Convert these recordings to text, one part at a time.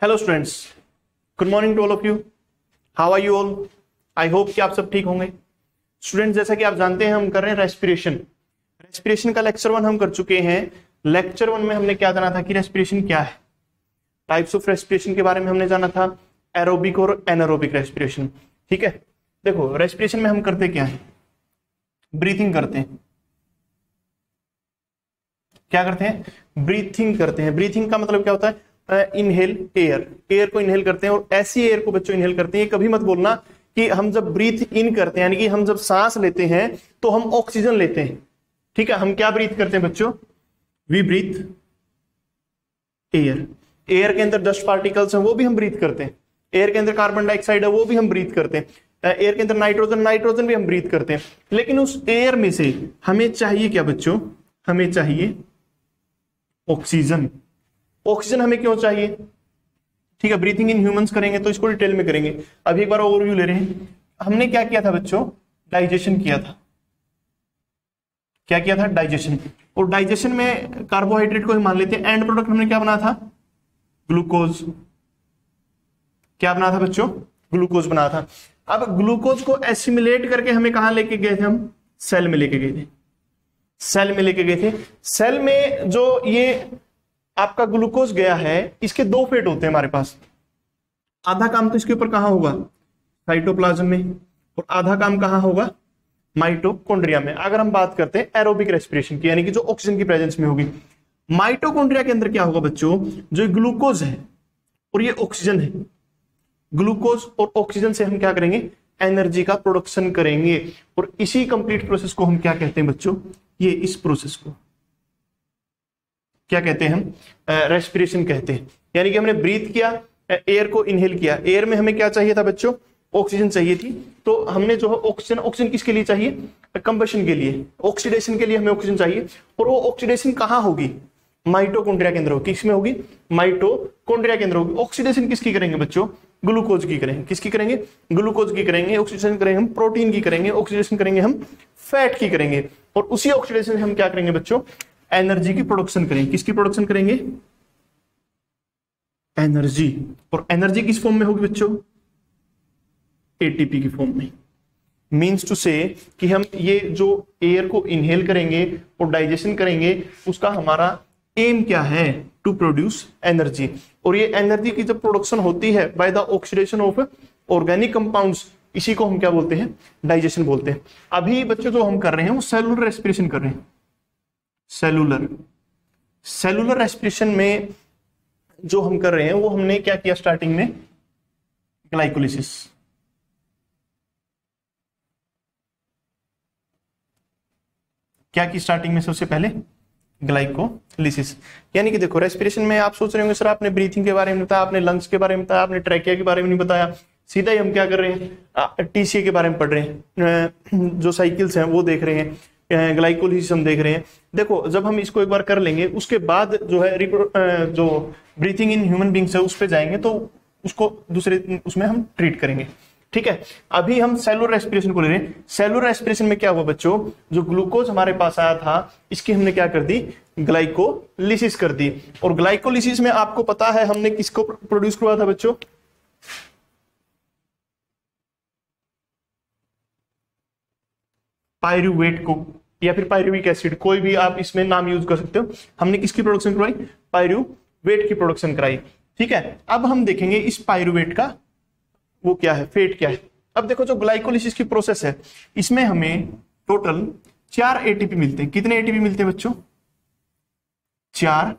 Hello students, good morning to all of you. How are you all? I hope कि आप सब ठीक होंगे। स्टूडेंट्स, जैसा कि आप जानते हैं हम कर रहे हैं रेस्पिरेशन का लेक्चर 1 हम कर चुके हैं। लेक्चर 1 में हमने क्या जाना था कि रेस्पिरेशन क्या है, टाइप्स ऑफ रेस्पिरेशन के बारे में हमने जाना था, एरोबिक और एनारोबिक रेस्पिरेशन। ठीक है, देखो रेस्पिरेशन में हम करते क्या है, ब्रीथिंग करते हैं। क्या करते हैं? ब्रीथिंग करते हैं। ब्रीथिंग का मतलब क्या होता है? इनहेल एयर को इनहेल करते हैं, और ऐसी एयर को बच्चों इनहेल करते हैं। कभी मत बोलना कि हम जब ब्रीथ इन करते हैं यानी कि हम जब सांस लेते हैं तो हम ऑक्सीजन लेते हैं। ठीक है, हम क्या ब्रीथ करते हैं बच्चों? वी ब्रीथ एयर के अंदर डस्ट पार्टिकल्स हैं वो भी हम ब्रीथ करते हैं। एयर के अंदर कार्बन डाइऑक्साइड है वो भी हम ब्रीथ करते हैं। एयर के अंदर नाइट्रोजन भी हम ब्रीथ करते हैं। लेकिन उस एयर में से हमें चाहिए क्या बच्चों? हमें चाहिए ऑक्सीजन। ऑक्सीजन हमें क्यों चाहिए? ठीक है, ब्रीथिंग इन ह्यूमंस करेंगे तो इसको डिटेल में करेंगे। अभी एक बार ओवरव्यू ले रहे हैं। हमने क्या किया था बच्चों? डाइजेशन किया था। क्या किया था? डाइजेशन। और डाइजेशन में कार्बोहाइड्रेट को ही मान लेते हैं। एंड प्रोडक्ट हमने क्या बना था? ग्लूकोज। क्या बना था बच्चों? ग्लूकोज बना था। अब ग्लूकोज को एसिमिलेट करके हमें कहां लेके गए थे? हम सेल में लेके गए थे। सेल में जो ये आपका ग्लूकोज गया है, इसके दो फेट होते हैं हमारे पास। आधा काम तो इसके ऊपर कहां होगा? साइटोप्लाज्म में। और आधा काम कहां होगा? माइटोकॉन्ड्रिया में। अगर हम बात करते हैं एरोबिक रेस्पिरेशन की, यानी कि जो ऑक्सीजन की प्रेजेंस में होगी, माइटोकॉन्ड्रिया के अंदर क्या होगा बच्चों? जो ग्लूकोज है और ये ऑक्सीजन है, ग्लूकोज और ऑक्सीजन से हम क्या करेंगे? एनर्जी का प्रोडक्शन करेंगे। और इसी कंप्लीट प्रोसेस को हम क्या कहते हैं बच्चों? ये इस प्रोसेस को क्या कहते हैं? हम रेस्पिरेशन कहते हैं। यानी कि हमने ब्रीथ किया, एयर को इनहेल किया। एयर में हमें क्या चाहिए था बच्चों? ऑक्सीजन चाहिए थी। तो हमने जो है ऑक्सीजन किसके लिए चाहिए? कंबशन के लिए, ऑक्सीडेशन के लिए हमें ऑक्सीजन चाहिए। और वो ऑक्सीडेशन कहां होगी? माइटोकॉन्ड्रिया के अंदर होगी। किसमें होगी? माइटोकॉन्ड्रिया के अंदर होगी। ऑक्सीडेशन किसकी करेंगे बच्चों? ग्लूकोज की करेंगे। किसकी करेंगे? ग्लूकोज की करेंगे। ऑक्सीडेशन करेंगे हम प्रोटीन की करेंगे। ऑक्सीडेशन करेंगे हम फैट की करेंगे। और उसी ऑक्सीडेशन से हम क्या करेंगे बच्चों? एनर्जी की प्रोडक्शन करेंगे। किसकी प्रोडक्शन करेंगे? एनर्जी। और एनर्जी किस फॉर्म में होगी बच्चों? एटीपी की फॉर्म में। मीन्स टू से कि हम ये जो एयर को इनहेल करेंगे और डाइजेशन करेंगे, उसका हमारा एम क्या है? To produce energy. और ये एनर्जी की जब प्रोडक्शन होती है by the oxidation of organic compounds, इसी को हम क्या बोलते हैं? डाइजेशन बोलते हैं। अभी बच्चों जो हम कर रहे हैं वो सेलुलर रेस्पिरेशन कर रहे हैं। सेलुलर रेस्पिरेशन में जो हम कर रहे हैं वो हमने क्या किया? स्टार्टिंग में ग्लाइकोलिसिस। क्या की स्टार्टिंग में? सबसे पहले ग्लाइकोलिसिस। यानी कि देखो रेस्पिरेशन में आप सोच रहे होंगे सर आपने ब्रीथिंग के बारे में बताया, आपने लंग्स के बारे में बताया, आपने ट्रैकिया के बारे में नहीं बताया। सीधा ही हम क्या कर रहे हैं? टीसीए के बारे में पढ़ रहे हैं, जो साइकिल्स हैं वो देख रहे हैं, ग्लाइकोलिसिस हम देख रहे हैं। देखो जब हम इसको एक बार कर लेंगे उसके बाद जो है जो ब्रीथिंग इन ह्यूमन बींग्स है उस पर जाएंगे तो उसको दूसरे उसमें हम ट्रीट करेंगे। ठीक है, अभी हम सेलुलर रेस्पिरेशन को ले रहे हैं। सेलुलर रेस्पिरेशन में क्या हुआ बच्चों? जो ग्लूकोज हमारे पास आया था इसकी हमने क्या कर दी? ग्लाइकोलिसिस कर दी। और ग्लाइकोलिसिस में आपको पता है हमने किसको प्रोड्यूस करवाया था बच्चों? पायरुवेट को, या फिर पायरुविक एसिड, कोई भी आप इसमें नाम यूज कर सकते हो। हमने किसकी प्रोडक्शन करवाई? पायरुवेट की प्रोडक्शन कराई। ठीक है, अब हम देखेंगे इस पायरुवेट का वो क्या है, फेट क्या है। अब देखो जो ग्लाइकोलिसिस की प्रोसेस है इसमें हमें टोटल 4 एटीपी मिलते हैं। कितने एटीपी मिलते हैं बच्चों? 4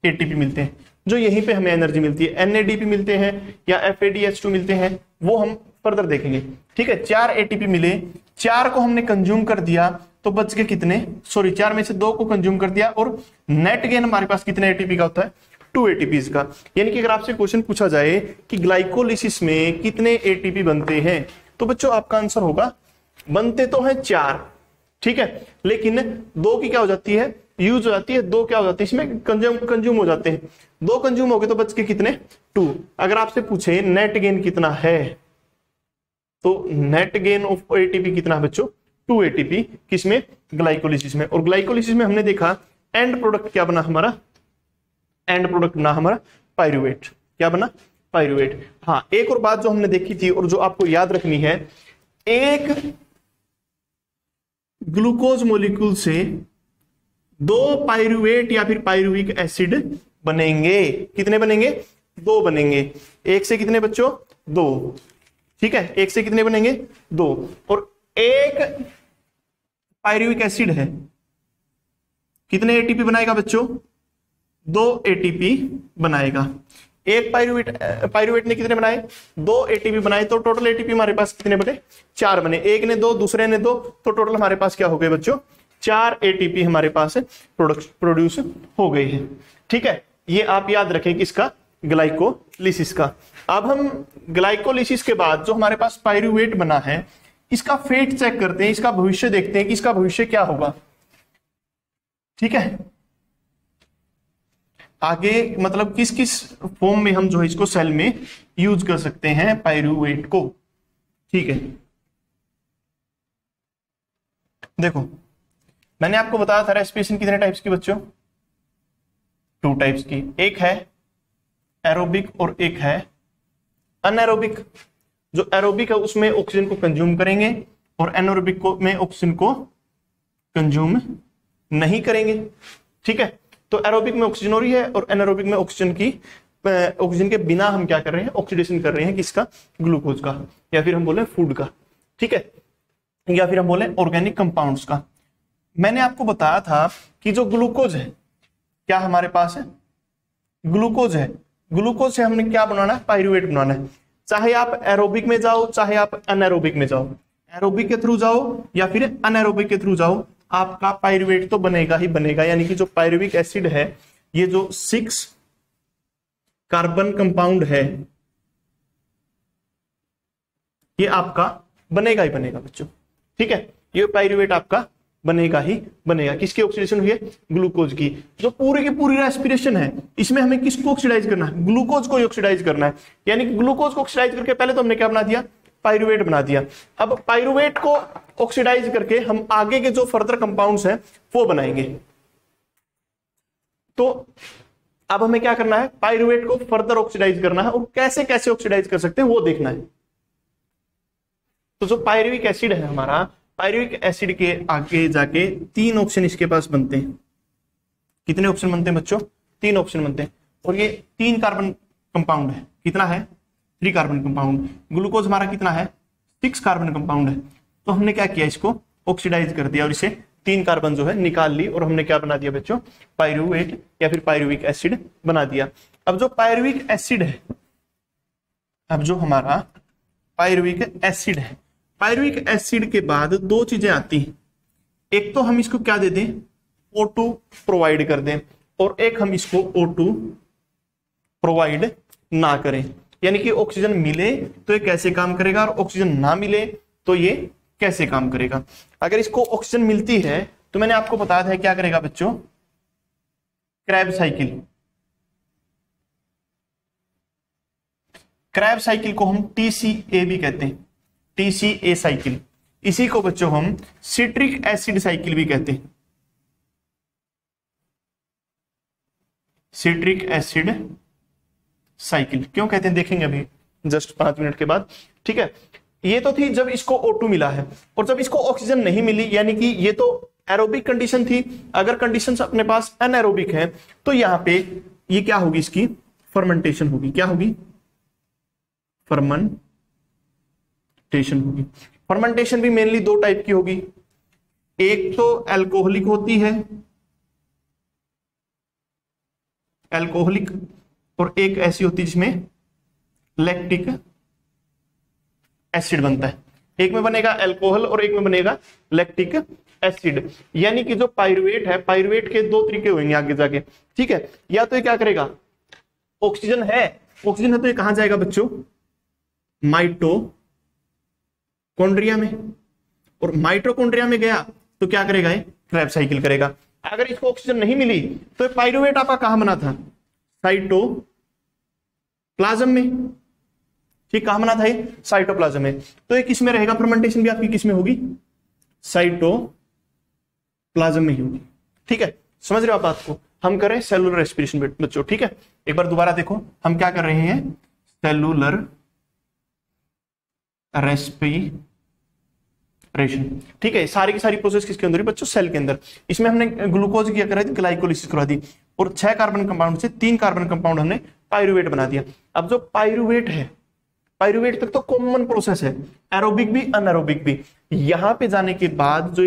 एटीपी मिलते हैं, जो यहीं पे हमें एनर्जी मिलती है। एनएडीपी मिलते हैं या FADH2 मिलते हैं, वो हम फर्दर देखेंगे। ठीक है, 4 एटीपी मिले, 4 को हमने कंज्यूम कर दिया तो बच गए कितने? 4 में से 2 को कंज्यूम कर दिया। और नेट गेन हमारे पास कितने एटीपी का होता है? 2 एटीपीज का। यानी कि अगर आपसे क्वेश्चन पूछा जाए कि ग्लाइकोलिसिस में कितने एटीपी बनते हैं, तो बच्चों आपका आंसर होगा बनते तो हैं 4। ठीक है, लेकिन 2 की क्या हो जाती है? यूज हो जाती है। 2 क्या हो जाती है? इसमें कंज्यूम हो जाते हैं। 2 कंज्यूम हो गए तो बच के कितने? 2। अगर आपसे पूछे नेट गेन कितना है, तो नेट गेन ऑफ एटीपी कितना है बच्चों? 2 एटीपी। किसमें? ग्लाइकोलिसिस में। और ग्लाइकोलिसिस में हमने देखा एंड प्रोडक्ट क्या बना हमारा? एंड प्रोडक्ट बना हमारा पायरुवेट। क्या बना, पायरूवेट। हाँ, एक और बात जो हमने देखी थी और जो आपको याद रखनी है, एक ग्लूकोज मॉलिक्यूल से दो पायरूवेट या फिर पायरुविक एसिड बनेंगे। कितने बनेंगे, दो बनेंगे। एक से कितने बच्चों, दो, ठीक है, एक से कितने बनेंगे, दो। और एक पायरुविक एसिड है, कितने एटीपी बनाएगा बच्चों, दो एटीपी बनाएगा। एक पायरुवेट ने कितने बनाए, दो एटीपी बनाए, तो टोटल एटीपी हमारे पास कितने बने, चार बने। एक ने दो, दूसरे ने दो, तो टोटल हमारे पास क्या हो गए बच्चों, चार एटीपी हमारे पास प्रोड्यूस हो गई है। ठीक है, ये आप याद रखें किसका, ग्लाइकोलिसिस का। अब हम ग्लाइकोलिसिस के बाद जो हमारे पास पायरुवेट बना है, इसका फेट चेक करते हैं, इसका भविष्य देखते हैं कि इसका भविष्य क्या होगा। ठीक है, आगे मतलब किस किस फॉर्म में हम जो है इसको सेल में यूज कर सकते हैं पायरुवेट को। ठीक है, देखो मैंने आपको बताया था रेस्पिरेशन कितने टाइप्स की बच्चों, टू टाइप्स की। एक है एरोबिक और एक है अनएरोबिक। जो एरोबिक है उसमें ऑक्सीजन को कंज्यूम करेंगे और एनएरोबिक को में ऑक्सीजन को कंज्यूम नहीं करेंगे। ठीक है, तो एरोबिक में ऑक्सीजन हो रही है और एनारोबिक में ऑक्सीजन के बिना हम क्या कर रहे हैं, ऑक्सीडेशन कर रहे हैं किसका, ग्लूकोज का, या फिर हम बोले फूड का। ठीक है, या फिर हम बोले ऑर्गेनिक कंपाउंड्स का। मैंने आपको बताया था कि जो ग्लूकोज है, क्या हमारे पास है, ग्लूकोज है, ग्लूकोज से हमने क्या बनाना है, पायरुवेट बनाना है। चाहे आप एरोबिक में जाओ चाहे आप अनएरोबिक में जाओ, एरोबिक के थ्रू जाओ या फिर अनएरोबिक के थ्रू जाओ, आपका पायरुवेट तो बनेगा ही बनेगा। यानी कि जो पायरुविक एसिड है, ये जो 6 कार्बन कंपाउंड है, ये आपका बनेगा ही बनेगा बच्चों। ठीक है, ये पायरुवेट आपका बनेगा ही बनेगा। किसकी ऑक्सीडेशन हुई है, ग्लूकोज की। जो पूरी की पूरी रेस्पिरेशन है, इसमें हमें किसको ऑक्सीडाइज करना है, ग्लूकोज को ऑक्सीडाइज करना है। यानी कि ग्लूकोज को ऑक्सीडाइज करके पहले तो हमने क्या बना दिया, पायरुवेट बना दिया। अब पायरुवेट को ऑक्सीडाइज करके हम आगे के जो फर्दर कंपाउंड्स हैं वो बनाएंगे। तो अब हमें क्या करना है, पायरुवेट को फर्दर ऑक्सीडाइज करना है, और कैसे कैसे ऑक्सीडाइज कर सकते हैं वो देखना है। तो जो पायरुविक एसिड है हमारा, पायरुविक एसिड के आगे जाके 3 ऑप्शन इसके पास बनते हैं। कितने ऑप्शन बनते हैं बच्चों, 3 ऑप्शन बनते हैं। और ये 3 कार्बन कंपाउंड है, कितना है, 3 कार्बन कंपाउंड। ग्लूकोज हमारा कितना है, 6 कार्बन कंपाउंड है। तो हमने क्या किया, इसको ऑक्सीडाइज कर दिया और इसे 3 कार्बन जो है निकाल ली, और हमने क्या बना दिया बच्चों, पायरुवेट या फिर पायरुविक एसिड बना दिया। अब जो पायरुविक एसिड है, अब जो हमारा पायरुविक एसिड है, पायरुविक एसिड के बाद 2 चीजें आती हैं। एक तो हम इसको क्या दे दें, O2 प्रोवाइड कर दें, और एक हम इसको O2 प्रोवाइड ना करें। यानी कि ऑक्सीजन मिले तो ये कैसे काम करेगा, और ऑक्सीजन ना मिले तो ये कैसे काम करेगा। अगर इसको ऑक्सीजन मिलती है तो मैंने आपको बताया था क्या करेगा बच्चों, क्रैब साइकिल। क्रैब साइकिल को हम TCA भी कहते हैं, TCA साइकिल। इसी को बच्चों हम सिट्रिक एसिड साइकिल भी कहते हैं, सिट्रिक एसिड साइकिल। क्यों कहते हैं देखेंगे अभी जस्ट 5 मिनट के बाद। ठीक है, ये तो थी जब इसको O2 मिला है, और जब इसको ऑक्सीजन नहीं मिली, यानी कि ये तो एरोबिक कंडीशन थी। अगर कंडीशंस अपने पास अनएरोबिक है तो यहां पे ये क्या होगी, इसकी फर्मेंटेशन होगी। क्या होगी, फर्मेंटेशन होगी। फर्मेंटेशन भी मेनली 2 टाइप की होगी, एक तो अल्कोहलिक होती है, अल्कोहलिक, और एक ऐसी होती है जिसमें लैक्टिक एसिड बनता है। एक में बनेगा अल्कोहल और एक में बनेगा लैक्टिक एसिड। यानी कि जो पायरुवेट है, पायरुवेट के 2 तरीके होंगे आगे जाके। ठीक है, या तो ये क्या करेगा, ऑक्सीजन है तो ये कहां जाएगा बच्चों, माइटोकॉन्ड्रिया में, और माइटोकॉन्ड्रिया में गया तो क्या करेगा, ये क्रैब साइकिल करेगा। अगर इसको ऑक्सीजन नहीं मिली तो पायरुवेट आपका कहां बना था, साइटोप्लाज्म में। ठीक, कहां बना था ये, साइटोप्लाज्म में। तो ये किस में रहेगा, फर्मेंटेशन भी आपकी किस में होगी, साइटोप्लाज्म में ही होगी। ठीक है, समझ रहे हो आप बात को। हम करें सेलुलर रेस्पिरेशन बच्चों। ठीक है, एक बार दोबारा देखो हम क्या कर रहे हैं, सेलुलर रेस्पिरेशन। ठीक है, सारी की सारी प्रोसेस किसके अंदर है बच्चों, सेल के अंदर। इसमें हमने ग्लूकोज की क्या करा दी, ग्लाइकोलिसिस करवा दी, और 6 कार्बन कंपाउंड से 3 कार्बन कंपाउंड हमने पायरुवेट बना दिया। अब जो पायरुवेट है, पायरुवेट तक तो कॉमन प्रोसेस है, एरोबिक भी अनएरोबिक भी। यहां पे जाने के बाद जो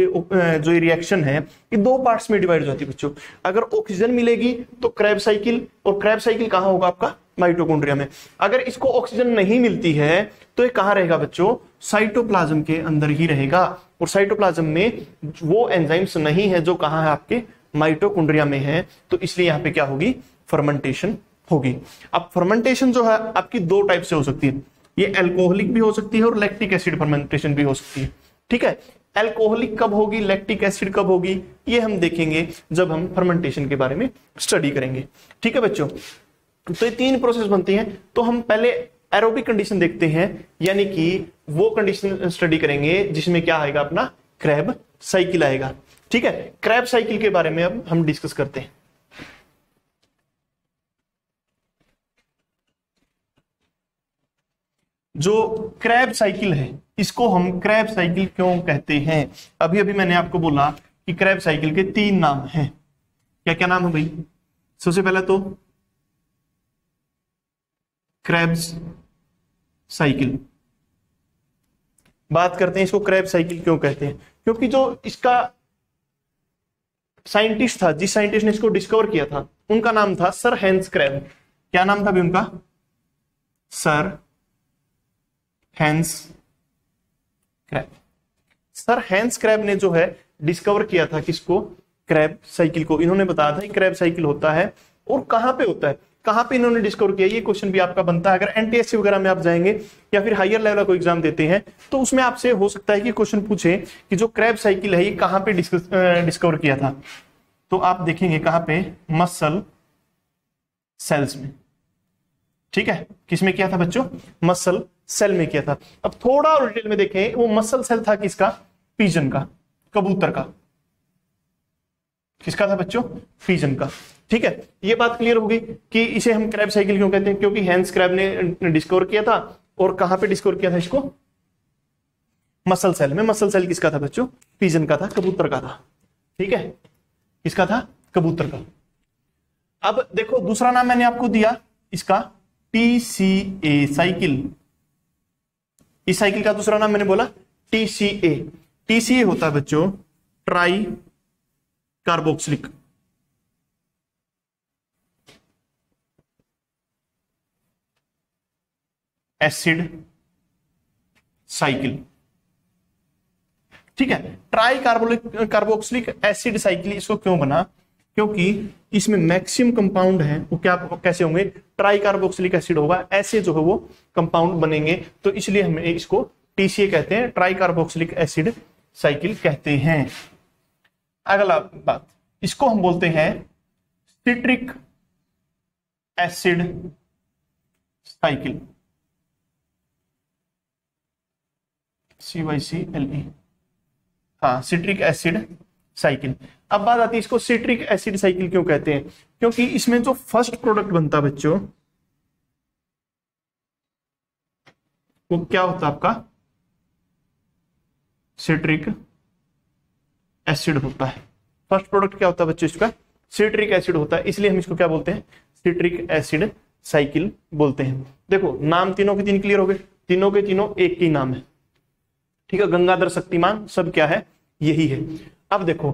ये रिएक्शन है ये 2 पार्ट्स में डिवाइड हो जाती है बच्चों। अगर ऑक्सीजन मिलेगी तो क्रेब साइकिल, और क्रेब साइकिल कहां होगा आपका, माइटोकॉन्ड्रिया में। अगर इसको ऑक्सीजन नहीं मिलती है तो ये कहां रहेगा बच्चों, साइटोप्लाज्म के अंदर ही रहेगा। और साइटोप्लाज्म में वो एंजाइम्स नहीं है जो कहां है, आपके माइटोकॉन्ड्रिया में है, तो इसलिए यहां पे क्या होगी, फर्मेंटेशन होगी। अब फर्मेंटेशन जो है आपकी 2 टाइप से हो सकती है, ये अल्कोहलिक भी हो सकती है और लैक्टिक एसिड फर्मेंटेशन भी हो सकती है। ठीक है, अल्कोहलिक कब होगी, लैक्टिक एसिड कब होगी, ये हम देखेंगे जब हम फर्मेंटेशन के बारे में स्टडी करेंगे। ठीक है बच्चों, तो ये 3 प्रोसेस बनती हैं। तो हम पहले एरोबिक कंडीशन देखते हैं, यानी कि वो कंडीशन स्टडी करेंगे जिसमें क्या आएगा, अपना क्रेब साइकिल आएगा। ठीक है, क्रेब साइकिल के बारे में अब हम डिस्कस करते हैं। जो क्रेब साइकिल है इसको हम क्रेब साइकिल क्यों कहते हैं, अभी अभी मैंने आपको बोला कि क्रेब साइकिल के 3 नाम हैं। क्या क्या नाम है भाई, सबसे पहला तो क्रेब्स साइकिल। बात करते हैं इसको क्रेब साइकिल क्यों कहते हैं, क्योंकि जो इसका साइंटिस्ट था, जिस साइंटिस्ट ने इसको डिस्कवर किया था, उनका नाम था सर हैंस क्रैब। क्या नाम था भी उनका, sir Hans Krebs. Sir Hans Krebs ने जो है डिस्कवर किया था किसको, क्रैब साइकिल को। इन्होंने बताया था कि क्रैब साइकिल होता है और कहां पे होता है, कहां पे इन्होंने डिस्कवर किया, ये क्वेश्चन भी आपका बनता है। अगर एनटीएससी वगैरह में आप जाएंगे या फिर हायर लेवल का एग्जाम देते हैं तो उसमें आपसे हो सकता है कि क्वेश्चन पूछे कि जो क्रैब साइकिल है ये कहां पे डिस्कवर किया था। तो आप देखेंगे कहां पे, मसल सेल्स में। ठीक है, किसमें किया था बच्चों, मसल सेल में किया था। अब थोड़ा और डिटेल में देखें, वो मसल सेल था किसका, पिजन का, कबूतर का। किसका था बच्चों, पिजन का। ठीक है, ये बात क्लियर होगी कि इसे हम क्रैब साइकिल क्यों कहते हैं, क्योंकि हैंस क्रैब ने डिस्कवर किया था। और कहां पे डिस्कवर किया था इसको, मसल सेल में। मसल सेल किसका था बच्चों, पिजन का था, कबूतर का था। ठीक है, किसका था, कबूतर का। अब देखो दूसरा नाम मैंने आपको दिया इसका, टीसीए साइकिल। इस साइकिल का दूसरा नाम मैंने बोला टीसीए। टीसीए होता है बच्चों ट्राई कार्बोक्सिलिक एसिड साइकिल। ठीक है, ट्राई कार्बोक्सिलिक एसिड साइकिल इसको क्यों बना, क्योंकि इसमें मैक्सिमम कंपाउंड है वो क्या कैसे होंगे, ट्राई कार्बोक्सिलिक एसिड होगा, ऐसे जो है वो कंपाउंड बनेंगे। तो इसलिए हम इसको टीसीए कहते हैं, ट्राई कार्बोक्सिलिक एसिड साइकिल कहते हैं। अगला बात, इसको हम बोलते हैं सिट्रिक एसिड साइकिल, CYCLE। हाँ, सिट्रिक एसिड साइकिल। अब बात आती है इसको सिट्रिक एसिड साइकिल क्यों कहते हैं, क्योंकि इसमें जो फर्स्ट प्रोडक्ट बनता बच्चों वो क्या होता है आपका, सिट्रिक एसिड होता है। फर्स्ट प्रोडक्ट क्या होता है बच्चों इसका, सिट्रिक एसिड होता है, इसलिए हम इसको क्या बोलते हैं, सिट्रिक एसिड साइकिल बोलते हैं। देखो नाम तीनों के 3 क्लियर हो गए, तीनों के तीनों एक ही नाम है। ठीक है, गंगाधर शक्तिमान सब क्या है, यही है। अब देखो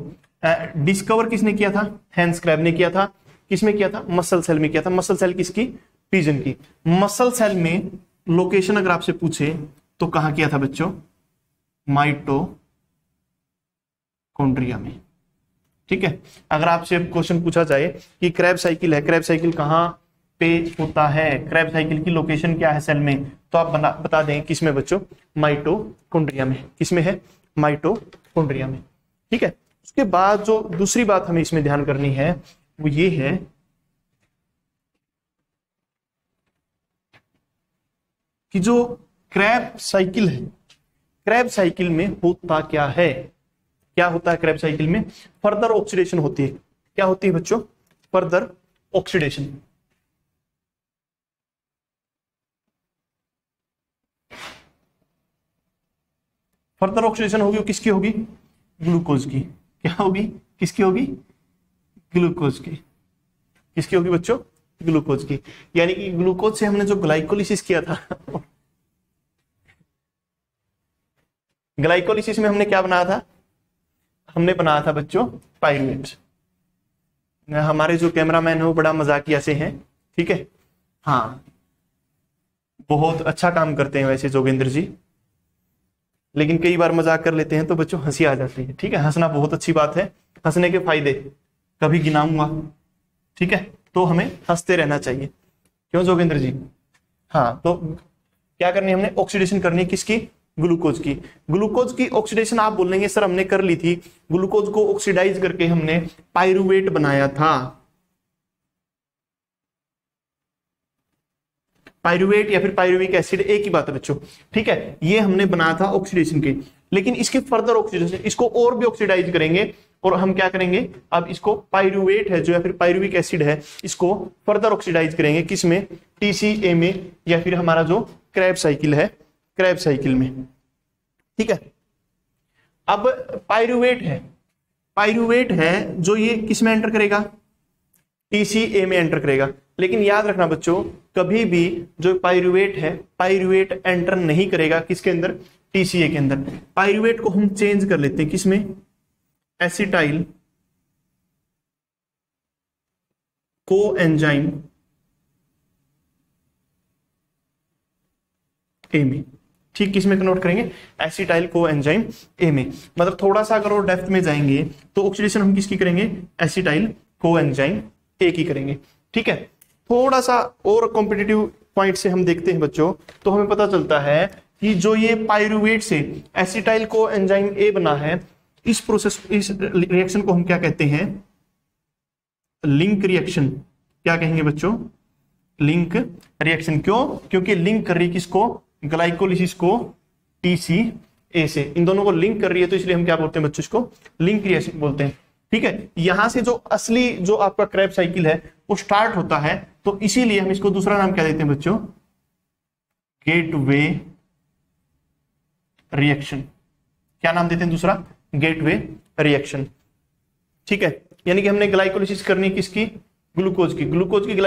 डिस्कवर किसने किया था, हैंस क्रैब ने किया था। किसमें किया था, मसल सेल में किया था। मसल सेल किसकी, पिजन की। मसल सेल में लोकेशन अगर आपसे पूछे तो कहां किया था बच्चों, माइटोकॉन्ड्रिया में। ठीक है, अगर आपसे क्वेश्चन पूछा जाए कि क्रैब साइकिल है, क्रैब साइकिल कहां पे होता है, क्रैब साइकिल की लोकेशन क्या है सेल में, तो आप बता दें किसमें बच्चों, माइटोकॉन्ड्रिया में। किसमें है, माइटोकॉन्ड्रिया में। ठीक है, उसके बाद जो दूसरी बात हमें इसमें ध्यान करनी है वो ये है कि जो क्रैब साइकिल है, क्रैब साइकिल में होता क्या है, क्या होता है क्रैब साइकिल में, फर्दर ऑक्सीडेशन होती है। क्या होती है बच्चों, फर्दर ऑक्सीडेशन। फर्दर ऑक्सीडेशन होगी, किसकी होगी? ग्लूकोज की। क्या होगी? किसकी होगी? ग्लूकोज की। किसकी होगी बच्चों? ग्लूकोज की। यानी कि ग्लूकोज से हमने जो ग्लाइकोलिसिस किया था ग्लाइकोलिसिस में हमने क्या बनाया था? हमने बनाया था बच्चों पाइरुवेट। हमारे जो कैमरामैन है वो बड़ा मजाकिया से हैं, ठीक है। हाँ, बहुत अच्छा काम करते हैं वैसे जोगेंद्र जी, लेकिन कई बार मजाक कर लेते हैं तो बच्चों हंसी आ जाती है, ठीक है। हंसना बहुत अच्छी बात है, हंसने के फायदे कभी गिनाऊंगा, ठीक है। तो हमें हंसते रहना चाहिए, क्यों जोगेंद्र जी? हाँ, तो क्या करनी है हमने? ऑक्सीडेशन करनी है, किसकी? ग्लूकोज की। ग्लूकोज की ऑक्सीडेशन आप बोलेंगे सर हमने कर ली थी, ग्लूकोज को ऑक्सीडाइज करके हमने पाइरुवेट बनाया था। पाइरुवेट या फिर पाइरुविक एसिड एक ही बात है बच्चों, ठीक है। ये हमने बनाया था ऑक्सीडेशन के, लेकिन इसके फर्दर ऑक्सीडेशन, इसको और भी ऑक्सीडाइज करेंगे और हम क्या करेंगे? अब इसको पाइरुवेट है जो या फिर पाइरुविक एसिड है, इसको फर्दर ऑक्सीडाइज करेंगे किसमें? TCA में, या फिर हमारा जो क्रैब साइकिल है, क्रैब साइकिल में, ठीक है। अब पाइरुवेट है जो ये किस में एंटर करेगा? TCA में एंटर करेगा। लेकिन याद रखना बच्चों, कभी भी जो पाइरुवेट है, पाइरुवेट एंटर नहीं करेगा किसके अंदर? TCA के अंदर। पाइरुवेट को हम चेंज कर लेते हैं किसमें? एसिटाइल कोएंजाइम ए में, ठीक। किसमें कन्वर्ट करेंगे? एसिटाइल कोएंजाइम ए में। मतलब थोड़ा सा अगर और डेप्थ में जाएंगे तो ऑक्सीडेशन हम किसकी करेंगे? एसिटाइल कोएंजाइम ए की करेंगे, ठीक है। थोड़ा सा और कॉम्पिटिटिव पॉइंट से हम देखते हैं बच्चों, तो हमें पता चलता है कि जो ये पाइरुवेट से एसिटाइल कोएंजाइम ए बना है, इस प्रोसेस, इस रिएक्शन को हम क्या कहते हैं? Link reaction. क्या कहेंगे बच्चों? Link reaction. क्यों? क्योंकि लिंक कर रही है किसको? ग्लाइकोलिसिस को TCA से, इन दोनों को लिंक कर रही है, तो इसलिए हम क्या बोलते हैं बच्चों? इसको लिंक रिएक्शन बोलते हैं, ठीक है। यहां से जो असली जो आपका क्रैब साइकिल है वो स्टार्ट होता है, तो इसीलिए हम इसको दूसरा नाम क्या देते हैं बच्चों? Gateway reaction. क्या नाम देते हैं दूसरा? गेटवे रिएक्शन, ठीक है। यानी कि हमने ग्लाइकोलिसिस करनी है किसकी? ग्लूकोज की। ग्लूकोज की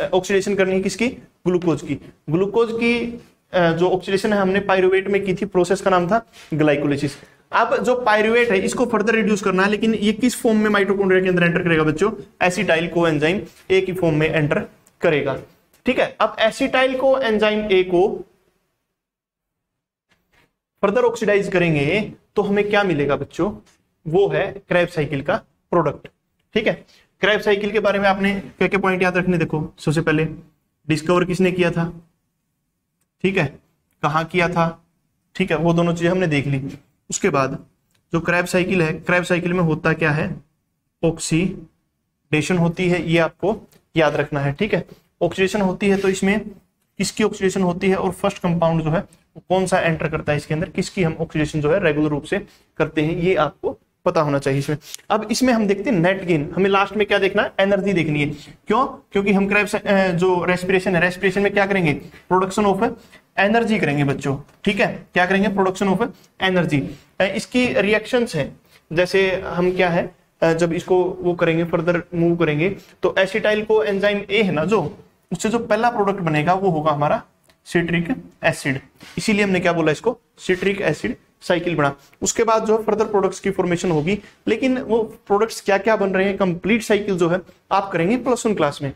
ऑक्सीडेशन करनी है किसकी? ग्लूकोज की। ग्लूकोज की जो ऑक्सीडेशन है हमने पाइरुवेट में की थी, प्रोसेस का नाम था ग्लाइकोलिसिस। अब जो पाइरुवेट है इसको फर्दर रिड्यूस करना है, लेकिन ये किस फॉर्म में माइटोकॉन्ड्रिया के अंदर एंटर करेगा बच्चों? एसिटाइल कोएंजाइम ए की फॉर्म में एंटर करेगा, ठीक है। अब एसिटाइल कोएंजाइम ए को फर्दर ऑक्सीडाइज करेंगे तो हमें क्या मिलेगा बच्चों? वो है क्रैब साइकिल का प्रोडक्ट, ठीक है। क्रैब साइकिल के बारे में आपने क्या क्या पॉइंट याद रखने? देखो, सबसे पहले डिस्कवर किसने किया था, ठीक है, कहां किया था, ठीक है, वो दोनों चीजें हमने देख ली। उसके बाद जो क्रैब साइकिल है, क्रैब साइकिल में होता क्या है? ऑक्सीडेशन होती है, ये आपको याद रखना है, ठीक है। ऑक्सीडेशन होती है तो इसमें किसकी ऑक्सीडेशन होती है और फर्स्ट कंपाउंड जो है वो कौन सा एंटर करता है इसके अंदर, किसकी हम ऑक्सीडेशन जो है रेगुलर रूप से करते हैं, ये आपको पता होना चाहिए इसमें। अब इसमें हम देखते हैं नेट गेन, हमें लास्ट में क्या देखना है? एनर्जी देखनी है। क्यों? क्योंकि हम क्रैब जो रेस्पिरेशन है, रेस्पिरेशन में क्या करेंगे? प्रोडक्शन ऑफ एनर्जी करेंगे बच्चों, ठीक है। क्या करेंगे? Production of energy. इसकी रिएक्शंस है, जैसे हम क्या है जब इसको वो करेंगे, फर्दर मूव करेंगे, तो एसिटाइल को एंजाइम ए है ना, जो उससे जो पहला प्रोडक्ट बनेगा वो होगा हमारा सिट्रिक एसिड। इसीलिए हमने क्या बोला इसको? सिट्रिक एसिड साइकिल बना। उसके बाद जो फर्दर प्रोडक्ट्स की फॉर्मेशन होगी, लेकिन वो प्रोडक्ट्स क्या क्या बन रहे हैं, कंप्लीट साइकिल जो है आप करेंगे +1 क्लास में।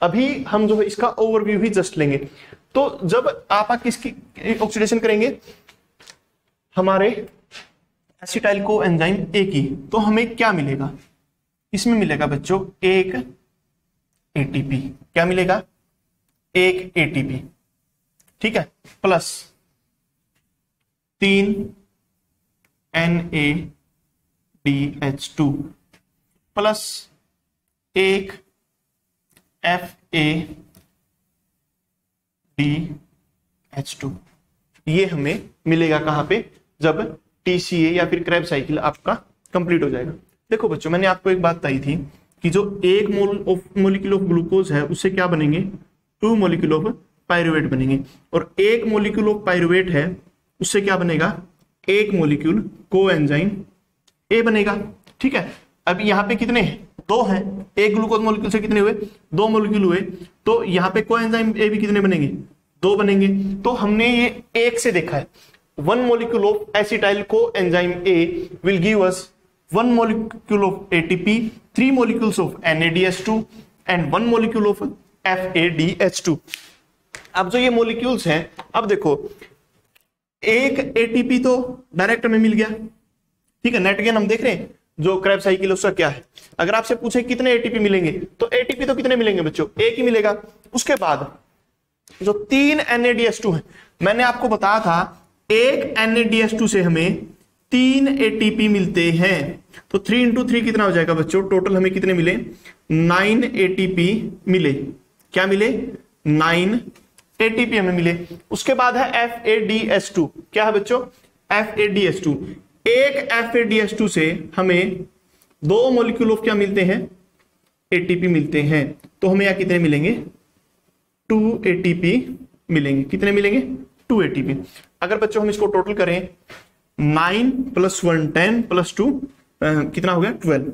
अभी हम जो है इसका ओवरव्यू ही जस्ट लेंगे। तो जब आप किसकी ऑक्सीडेशन करेंगे? हमारे एसिटाइल को एंजाइम ए की, तो हमें क्या मिलेगा? इसमें मिलेगा बच्चों एक एटीपी। क्या मिलेगा? एक एटीपी, ठीक है, प्लस 3 NADH2 प्लस एक FADH2। ये हमें मिलेगा कहां पे? जब TCA या फिर क्रैब साइकिल आपका कंप्लीट हो जाएगा। देखो बच्चों, मैंने आपको एक बात बताई थी कि जो 1 मोलिक्यूल ऑफ ग्लूकोज है उससे क्या बनेंगे, 2 मोलिक्यूल ऑफ पायरुवेट बनेंगे, और 1 मोलिक्यूल ऑफ पायरुवेट है उससे क्या बनेगा, 1 मोलिक्यूल कोएंजाइम ए बनेगा। ठीक है, अब यहाँ पे कितने 2 हैं, एक ग्लूकोज मोलिक्यूल से कितने हुए, 2 मोलिक्यूल हुए, तो यहाँ पे कोएंजाइम ए भी कितने बनेंगे, 2 बनेंगे। तो हमने ये 1 से देखा है, 1 molecule of acetyl coenzyme A will give us 1 molecule of ATP, 3 molecules of NADH2 and 1 molecule of FADH2। अब जो ये मोलिक्यूल्स हैं, अब देखो एक ATP तो डायरेक्ट हमें मिल गया, ठीक है, नेट गेन हम देख रहे हैं जो क्रैब साइकिल उसका क्या है। अगर आपसे पूछे कितने ATP मिलेंगे, तो ATP तो कितने मिलेंगे बच्चों, एक ही मिलेगा। उसके बाद जो 3 NADH2 है, मैंने आपको बताया था एक NADH2 से हमें 3 ATP मिलते हैं, तो 3 into 3 कितना हो जाएगा बच्चों, टोटल हमें कितने मिले, 9 ATP मिले। क्या मिले, 9 ATP हमें मिले। उसके बाद है FADH2, क्या है बच्चों, FADH2। एक FADH2 से हमें 2 मोलिक्यूल ऑफ क्या मिलते हैं, ATP मिलते हैं, तो हमें यहां कितने मिलेंगे, 2 ATP मिलेंगे। कितने मिलेंगे, 2 ATP। अगर बच्चों हम इसको टोटल करें, 9 + 1 10 + 2 कितना हो गया, 12।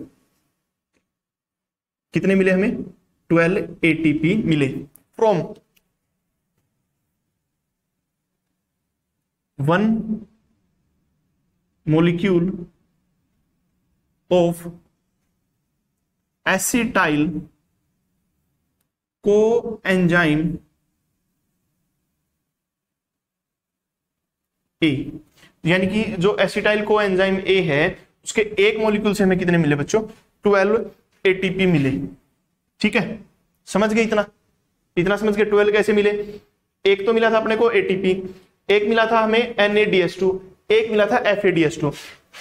कितने मिले हमें, 12 ATP मिले from 1 molecule of acetyl coenzyme ए, यानी कि जो एसिटाइल कोएंजाइम ए है उसके एक मॉलिक्यूल से हमें कितने मिले बच्चों, 12 ATP मिले। ठीक है, समझ गए, इतना समझ गए। 12 कैसे मिले, एक तो मिला था अपने को ATP, एक मिला था हमें NADH2, एक मिला था FADH2।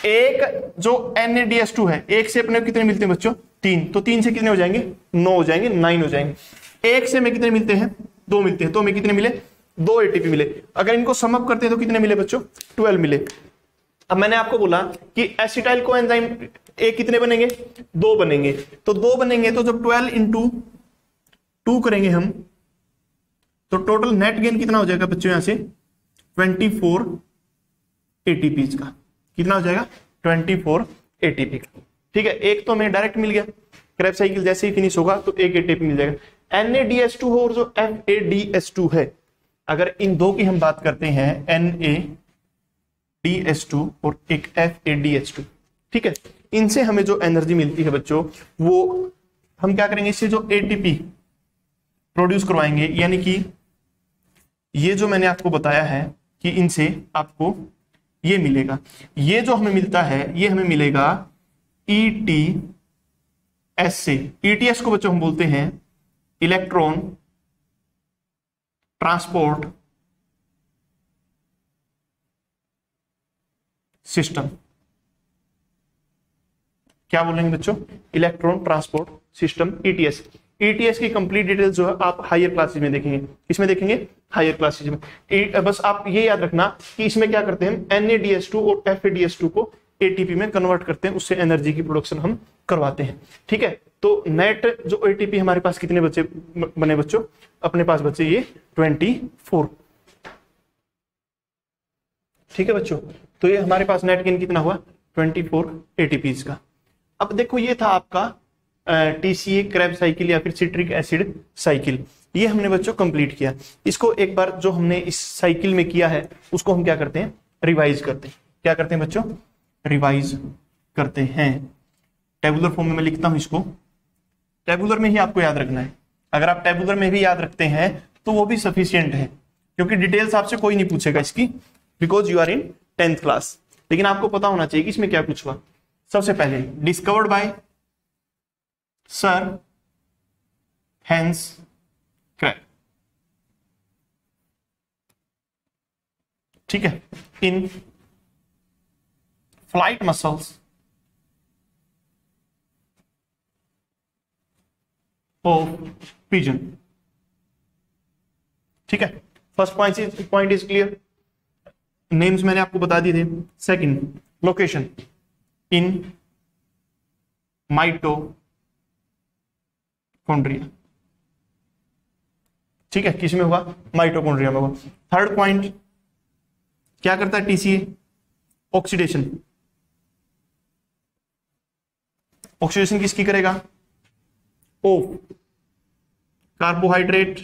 एक जो NADH2 है, एक से अपने को कितने मिलते हैं बच्चों, 3, तो 3 से कितने हो जाएंगे, 9 हो जाएंगे, 9 हो जाएंगे। एक से हमें कितने मिलते हैं, 2 मिलते हैं, तो हमें कितने मिले, 2 ATP मिले। अगर इनको सम अप करते हैं तो कितने मिले बच्चों, 12 मिले। अब मैंने आपको बोला कि एसिटाइल कोएंजाइम ए कितने बनेंगे, 2 बनेंगे, तो 2 बनेंगे, तो जब 12 × 2 करेंगे हम, तो टोटल नेट गेन कितना हो जाएगा बच्चों, यहां से 24 ATP का। कितना हो जाएगा, 24 ATP का। ठीक है, एक तो हमें डायरेक्ट मिल गया, क्रैब साइकिल जैसे ही फिनिश होगा तो एक ATP मिल जाएगा। NADH2 हो और जो FADH2 है, अगर इन दो की हम बात करते हैं, NADH2 और एक FADH2, ठीक है, इनसे हमें जो एनर्जी मिलती है बच्चों, वो हम क्या करेंगे, इससे जो ATP प्रोड्यूस करवाएंगे, यानी कि ये जो मैंने आपको बताया है कि इनसे आपको ये मिलेगा, ये जो हमें मिलता है ये हमें मिलेगा ETS से। ETS को बच्चों हम बोलते हैं इलेक्ट्रॉन ट्रांसपोर्ट सिस्टम। क्या बोलेंगे बच्चों, electron transport system, ETS। ETS की कंप्लीट डिटेल जो है आप हायर क्लासेज में देखेंगे। किसमें देखेंगे, हायर क्लासेज में। बस आप ये याद रखना कि इसमें क्या करते हैं, NADH2 और FADH2 को ATP में कन्वर्ट करते हैं, उससे एनर्जी की प्रोडक्शन हम करवाते हैं। ठीक है, तो नेट जो ATP हमारे पास कितने बचे बने बच्चों, अपने पास बचे ये 24। ठीक है बच्चों, तो ये हमारे पास नेट गेन कितना हुआ, 24 ATPs का। अब देखो ये था आपका TCA क्रैब साइकिल या फिर सिट्रिक एसिड साइकिल, ये हमने बच्चों कंप्लीट किया। इसको एक बार जो हमने इस साइकिल में किया है उसको हम क्या करते हैं, रिवाइज करते हैं। क्या करते हैं बच्चों, रिवाइज करते हैं। टेबुलर फॉर्म में मैं लिखता हूं इसको, टेबुलर में ही आपको याद रखना है। अगर आप टेबुलर में भी याद रखते हैं तो वो भी सफिशियंट है, क्योंकि डिटेल्स आपसे कोई नहीं पूछेगा इसकी, because you are in 10th class. लेकिन आपको पता होना चाहिए कि इसमें क्या कुछ हुआ। सबसे पहले discovered by sir Hans Krebs, ठीक है, in flight muscles of pigeon. ठीक है, first point is clear, names मैंने आपको बता दिए थे। Second, location in mitochondria. Mitochondria. ठीक है, किस में होगा? माइटोकॉन्ड्रिया में होगा। थर्ड पॉइंट क्या करता है टीसीए? ऑक्सीडेशन। ऑक्सीडेशन किसकी करेगा? Of carbohydrate,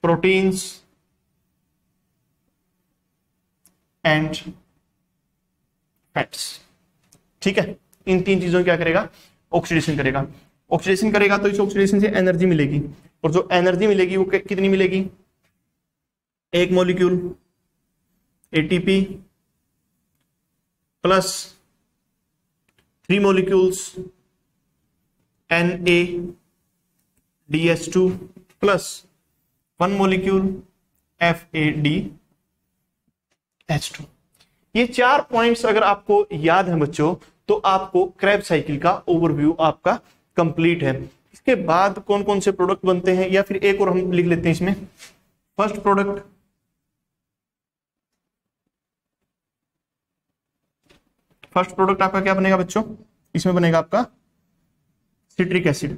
proteins and fats. ठीक है, इन तीन चीजों क्या करेगा? ऑक्सीडेशन करेगा। ऑक्सीडेशन करेगा तो इस ऑक्सीडेशन से एनर्जी मिलेगी, और जो एनर्जी मिलेगी वो कितनी मिलेगी? एक molecule ATP plus 3 molecules NaDH2 plus 1 molecule FADH2। ये 4 पॉइंट्स अगर आपको याद है बच्चों, तो आपको क्रेब्स साइकिल का ओवरव्यू आपका कंप्लीट है। इसके बाद कौन कौन से प्रोडक्ट बनते हैं, या फिर एक और हम लिख लेते हैं इसमें। फर्स्ट प्रोडक्ट आपका क्या बनेगा बच्चों? इसमें बनेगा आपका सिट्रिक एसिड।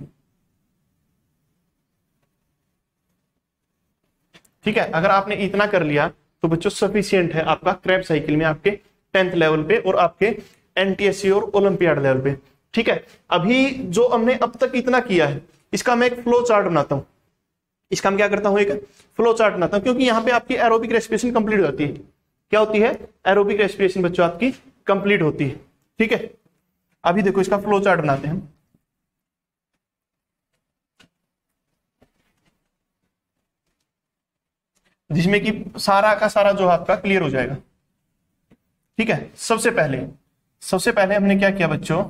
ठीक है, अगर आपने इतना कर लिया तो बच्चों सफिशिएंट है आपका क्रेब्स साइकिल में, आपके 10th लेवल पे और आपके एनटीएससी और ओलंपियाड लेवल पे। ठीक है, अभी जो हमने अब तक इतना किया है, इसका मैं एक फ्लो चार्ट बनाता हूं। इसका मैं क्या करता हूं? एक फ्लो चार्ट बनाता हूं, क्योंकि यहां पे आपकी एरोबिक रेस्पिरेशन कंप्लीट हो जाती है। क्या होती है? एरोबिक रेस्पिरेशन बच्चों आपकी कंप्लीट होती है। ठीक है, अभी देखो इसका फ्लो चार्ट बनाते हैं। जिसमें कि सारा का सारा जो आपका क्लियर हो जाएगा। ठीक है, सबसे पहले हमने क्या किया बच्चों?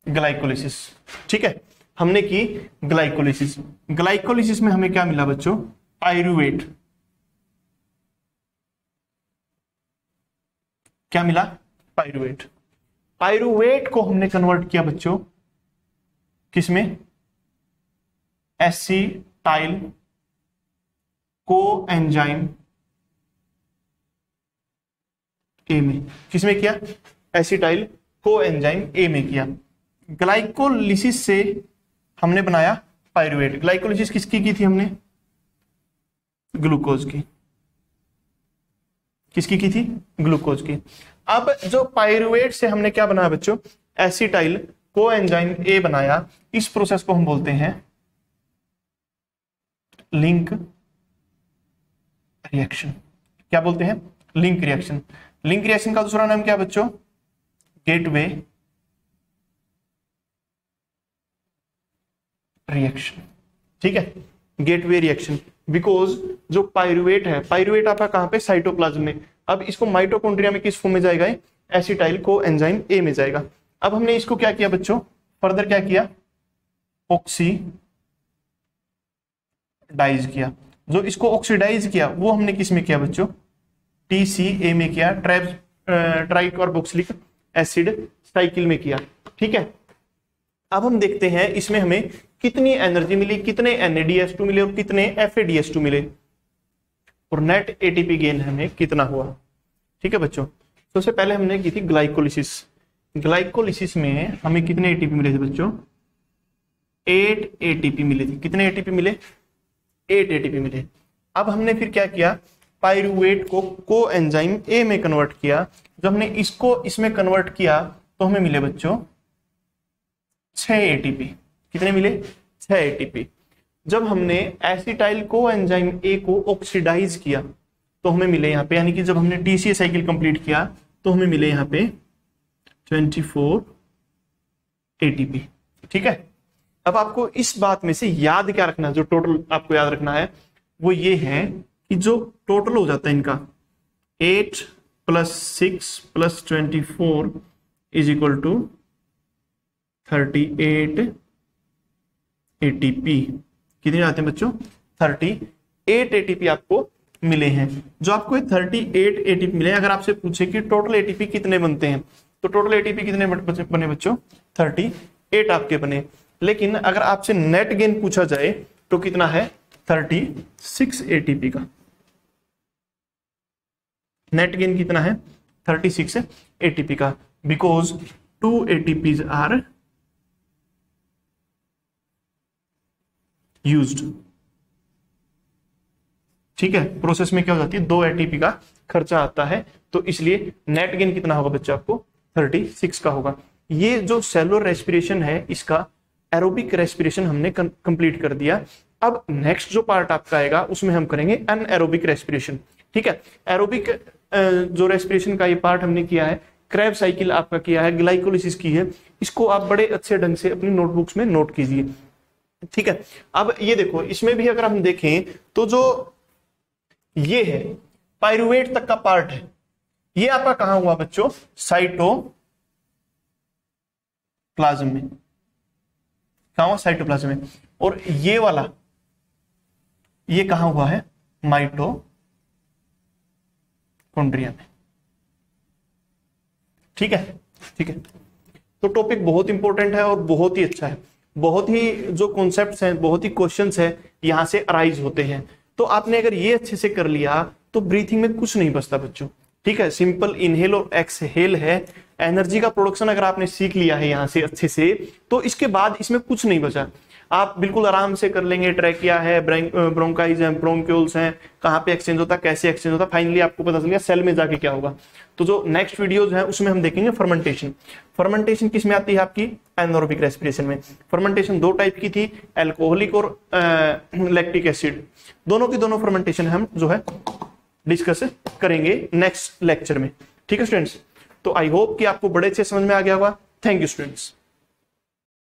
ग्लाइकोलिसिस। ठीक है, हमने की ग्लाइकोलिसिस में हमें क्या मिला बच्चों? पाइरूवेट। क्या मिला? पाइरूवेट। पाइरूवेट को हमने कन्वर्ट किया बच्चों किसमें? एसिटाइल कोएंजाइम ए में। किसमें किया? एसिटाइल कोएंजाइम ए में किया। ग्लाइकोलिसिस से हमने बनाया पाइरूवेट। ग्लाइकोलिसिस किसकी की थी हमने? ग्लूकोज की। किसकी की थी? ग्लूकोज की। अब जो पाइरूवेट से हमने क्या बनाया बच्चों? एसिटाइल कोएंजाइम ए बनाया। इस प्रोसेस को हम बोलते हैं लिंक रिएक्शन। क्या बोलते हैं? Link reaction. लिंक रिएक्शन का दूसरा नाम क्या बच्चों? Gateway reaction. ठीक है, गेटवे रिएक्शन। बिकॉज जो पाइरूवेट है, पाइरूवेट आपका कहां पे? साइटोप्लाज्म में। अब इसको माइटोकॉन्ड्रिया में किस फॉर्म में जाएगा? एसिटाइल कोएंजाइम ए में जाएगा। अब हमने इसको क्या किया बच्चों? फर्दर क्या किया? ऑक्सीडाइज किया। जो इसको ऑक्सीडाइज किया वो हमने किस में किया बच्चों? TCA में किया, ट्राइकार्बोक्सिलिक एसिड साइकिल में किया। ठीक है, अब हम देखते हैं इसमें हमें कितनी एनर्जी मिली, कितने NaDH2 मिले और कितने FADH2 मिले, और नेट ATP गेन हमें कितना हुआ। ठीक है बच्चों, सबसे पहले हमने की थी ग्लाइकोलिसिस। ग्लाइकोलिसिस में हमें कितने ATP मिले थे बच्चों? 8 ATP मिले थे। कितने ATP मिले? 8 ATP मिले। अब हमने फिर क्या किया? पाइरूवेट को कोएंजाइम ए में कन्वर्ट किया। जब हमने इसको इसमें कन्वर्ट किया तो हमें मिले बच्चों 6 ATP। कितने मिले? 6 ATP। जब हमने एसिटाइल कोएंजाइम ए को ऑक्सीडाइज किया तो हमें मिले यहाँ पे, यानी कि जब हमने TCA साइकिल कंप्लीट किया तो हमें मिले यहाँ पे 24 ATP। ठीक है, अब आपको इस बात में से याद क्या रखना है? जो टोटल आपको याद रखना है वो ये है कि जो टोटल हो जाता है इनका 8 + 6 + 24 = 38 ATP। कितने आते हैं बच्चों? 38 ATP आपको मिले हैं। जो आपको 38 ATP मिले, अगर आपसे पूछे कि टोटल ATP कितने बनते हैं, तो टोटल ATP कितने बने बच्चों? 38 आपके बने। लेकिन अगर आपसे नेट गेन पूछा जाए तो कितना है? 36 एटीपी का। नेट गेन कितना है? 36 एटीपी का, बिकॉज 2 ATPs आर यूज्ड। ठीक है, प्रोसेस में क्या हो जाती है, 2 ATP का खर्चा आता है, तो इसलिए नेट गेन कितना होगा बच्चा आपको? 36 का होगा। ये जो सेलुलर रेस्पिरेशन है, इसका एरोबिक रेस्पिरेशन हमने कंप्लीट कर दिया। अब नेक्स्ट जो पार्ट आपका आएगा उसमें हम करेंगे अनएरोबिक रेस्पिरेशन। ठीक है, एरोबिक जो रेस्पिरेशन का ये पार्ट हमने किया है, क्रैब साइकिल आपका किया है, ग्लाइकोलिसिस की है, इसको आप बड़े अच्छे ढंग से अपनी नोटबुक्स में नोट कीजिए। ठीक है, अब ये देखो, इसमें भी अगर हम देखें तो जो ये है पाइरुवेट तक का पार्ट है, ये आपका कहां हुआ बच्चों? साइटोप्लाज्म में। कहां हुआ? साइटोप्लाज्म में। और ये वाला, ये कहां हुआ है? माइटोकॉन्ड्रिया में। ठीक है, ठीक है। तो टॉपिक बहुत इंपॉर्टेंट है और बहुत ही अच्छा है। बहुत ही जो कॉन्सेप्ट्स हैं, बहुत ही क्वेश्चंस हैं, यहां से अराइज होते हैं। तो आपने अगर ये अच्छे से कर लिया तो ब्रीथिंग में कुछ नहीं बचता बच्चों। ठीक है, सिंपल इनहेल और एक्सहेल है। एनर्जी का प्रोडक्शन अगर आपने सीख लिया है यहाँ से अच्छे से, तो इसके बाद इसमें कुछ नहीं बचा। आप बिल्कुल आराम से कर लेंगे। ट्रैकिया है, ब्रोंकाइज है, ब्रोंक्यूल्स हैं, कहाँ पे एक्सचेंज होता है, कैसे एक्सचेंज होता है, फाइनली आपको पता चल गया सेल में जाके क्या होगा। तो जो नेक्स्ट वीडियोज हैं उसमें हम देखेंगे फर्मेंटेशन। फर्मेंटेशन किस में आती है? आपकी एनारोबिक रेस्पिरेशन में। फर्मेंटेशन 2 टाइप की थी, एल्कोहलिक और लैक्टिक एसिड। दोनों की दोनों फर्मेंटेशन हम जो है डिस्कस करेंगे नेक्स्ट लेक्चर में। ठीक है स्टूडेंट्स, तो आई होप कि आपको बड़े अच्छे समझ में आ गया होगा। Thank you students.